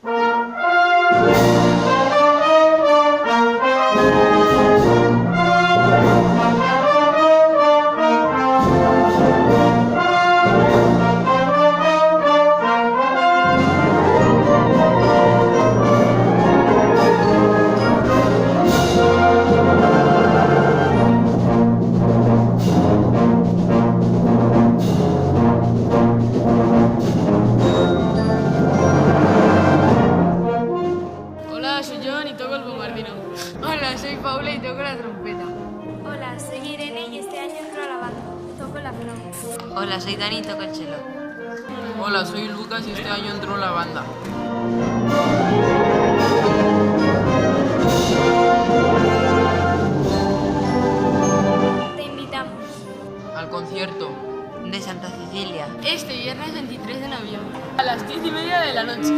Hola, soy Joan y toco el bombardino. Hola, soy Paula y toco la trompeta. Hola, soy Irene y este año entro a la banda. Toco la flauta. Hola, soy Dani y toco el cello. Hola, soy Lucas y este año entró en la banda. Te invitamos. Al concierto. De Santa Cecilia. Este viernes 23 de noviembre, a las 10:30 de la noche.